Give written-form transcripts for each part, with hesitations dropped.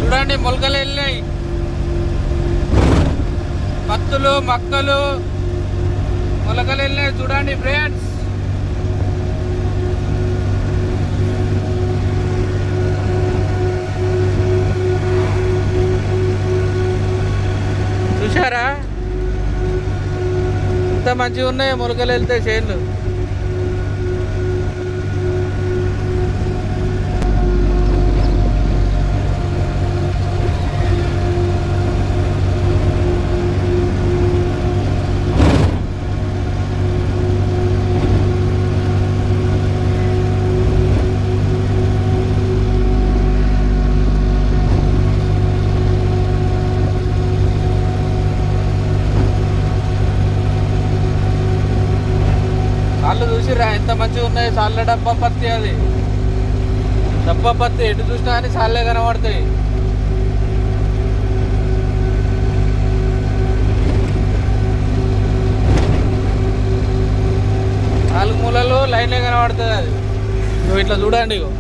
చూడండి మొలకలు వెళ్ళినాయి, పత్తులు మక్కలు మొలకలు వెళ్ళినాయి చూడండి ఫ్రెండ్స్. చూసారా ఎంత మంచిగా ఉన్నాయో మొలకలు వెళ్తే చేన్లు. సాళ్ళు చూసిరా ఎంత మంచిగా ఉన్నాయి. సాళ్ళ డబ్బా పత్తి, అది డబ్బా పత్తి ఎటు చూసినా కానీ సాళ్ళే కనబడతాయి. నాలుగు మూలలు లైన్లే కనబడుతుంది. అది నువ్వు ఇట్లా చూడండి, ఇగో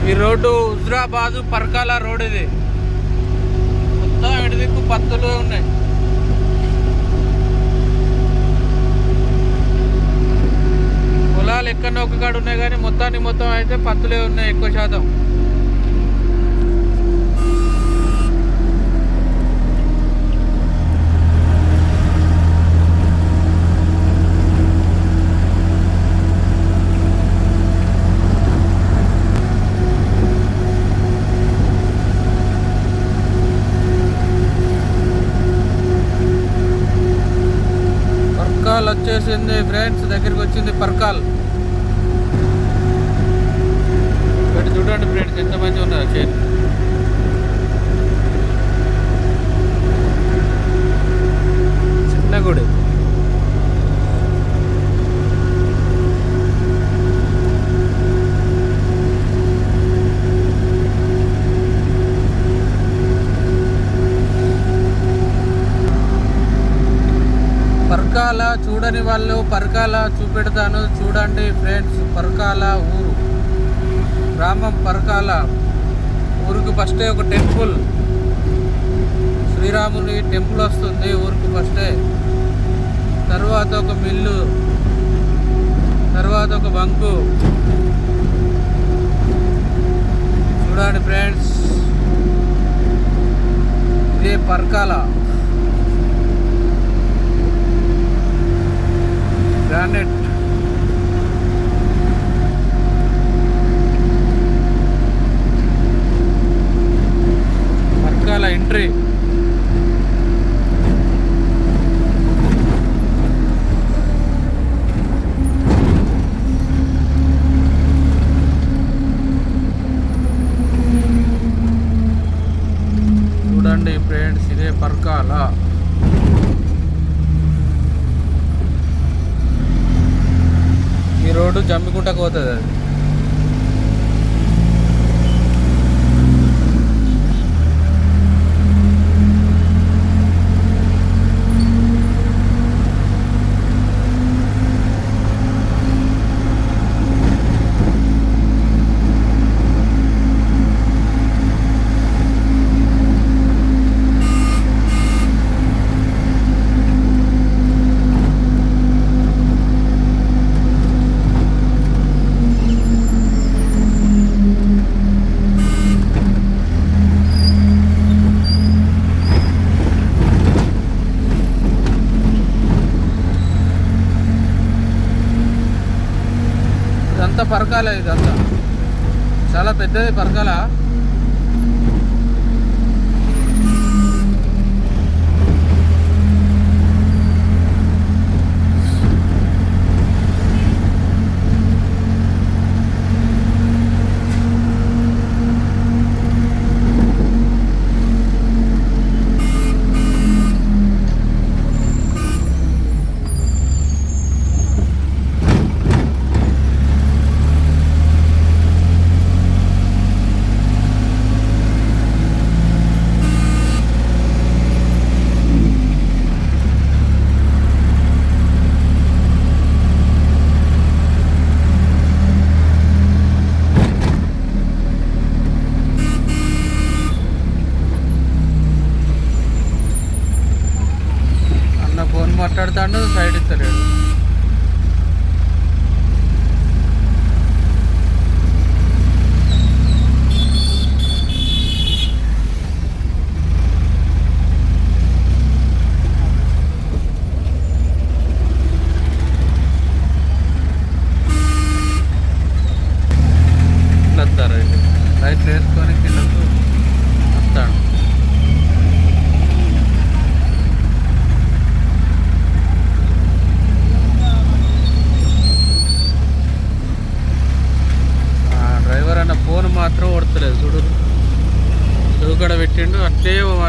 ఈ రోడ్డు హుజరాబాదు పరకాల రోడ్. ఇది మొత్తం ఎటు దిక్కు పత్తులు ఉన్నాయి. పొలాలు ఎక్కడో ఒక కాడ ఉన్నాయి కానీ మొత్తం అయితే పత్తులే ఉన్నాయి ఎక్కువ శాతం. పర్కాల్ వచ్చేసింది ఫ్రెండ్స్, దగ్గరికి వచ్చింది పర్కాల్. ఇక్కడ చూడండి ఫ్రెండ్స్ ఎంత మంచిగా ఉన్నది చేను. చిన్న గుడి. పర్కాల చూడని వాళ్ళు పర్కాల చూపెడతాను చూడండి ఫ్రెండ్స్. పర్కాల ఊరు, గ్రామం పర్కాల. ఊరికి ఫస్టే ఒక టెంపుల్, శ్రీరాముని టెంపుల్ వస్తుంది ఊరికి ఫస్టే. తర్వాత ఒక మిల్లు, తర్వాత ఒక బంకు. చూడండి ఫ్రెండ్స్, ఇదే పర్కాల. Granite Parkal entry. చూడండి ఫ్రెండ్స్, ఇదే పర్కాల. ఈ రోడ్డు జమ్మికుంటకు పోతుంది. అది ఇదంతా పరకాల. ఇదంతా చాలా పెద్దది పరకాల.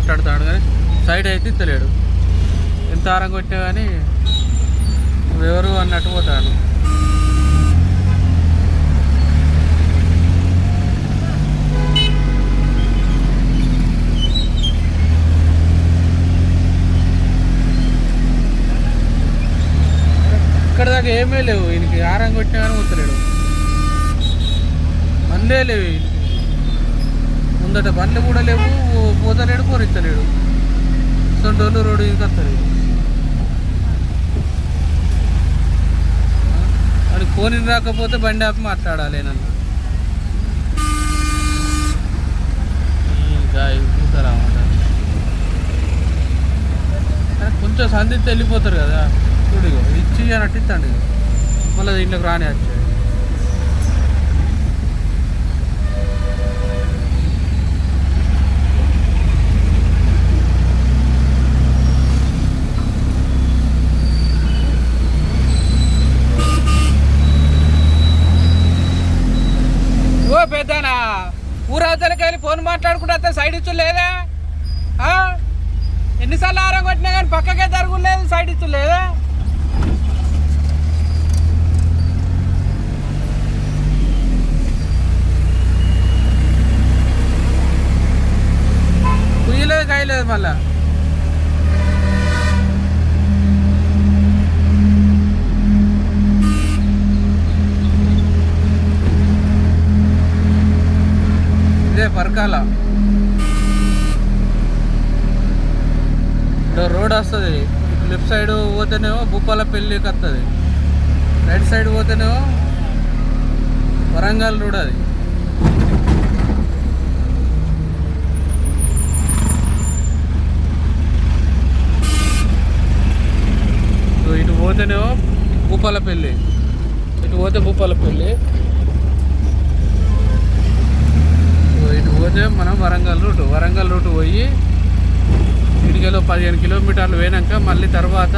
మాట్లాడుతాడు కానీ సైడ్ అయితే ఇస్తలేడు. ఎంత ఆరం కొట్టినా కానీ ఎవరు అన్నట్టు పోతాడు. ఇక్కడ దాకా ఏమీ లేవు ఈయనకి. ఆరం కొట్టినా కానీ పోతలేడు. బండ్లే లేవు ఈయనకి. ముందట బండ్లు కూడా లేవు. పోతలేడు, పోరెత్తలేడు. సొంటోళ్ళు రోడ్డు ఈయనకి వస్తలేదు. వాడికి ఫోన్ రాకపోతే బండి ఆపి మాట్లాడాలి నన్ను. ఇంకా కూతారామాట కొంచెం సందిస్తే వెళ్ళిపోతారు కదా. చూడు ఇచ్చి అని ఇస్తాండి. మళ్ళీ దీంట్లోకి రాని వచ్చాడు. ఓ పెద్దనా ఊరవతలకి వెళ్ళి ఫోన్ మాట్లాడుకుంటే సైడ్ ఇచ్చు లేదా? ఎన్నిసార్లు ఆరం కొట్టినా కానీ పక్కకే జరుగులేదు, సైడ్ ఇచ్చు లేదా? కుయ్యలేదు, కాయలేదు. మళ్ళా ఇదే పరకాల రోడ్ వస్తుంది. లెఫ్ట్ సైడ్ పోతేనేమో భూపాలపల్లికి వస్తుంది. రైట్ సైడ్ పోతేనేమో వరంగల్ రోడ్. అది ఇటు పోతేనేమో భూపాలపల్లి, ఇటు పోతే భూపాలపల్లి, ఇటు పోతే మనం వరంగల్ రూట్ పోయి ఇటుకలో 15 కిలోమీటర్లు పోయినాక మళ్ళీ తర్వాత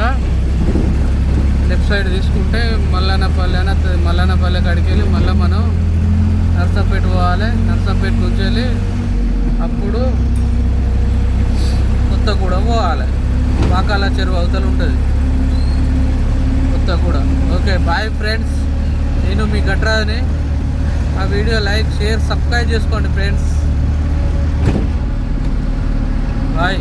లెఫ్ట్ సైడ్ తీసుకుంటే మల్లన్నపల్లె కాడికి వెళ్ళి మళ్ళీ మనం నర్సంపేట పోవాలి. నర్సంపేట నుంచి వెళ్ళి అప్పుడు కొత్తగూడెం పోవాలి. పాకాల చెరువు అవతల ఉంటుంది కొత్తగూడెం. Okay, bye friends. నేను మీ గట్రాని. ఆ వీడియో లైక్, షేర్, సబ్స్క్రైబ్ చేసుకోండి ఫ్రెండ్స్. బాయ్.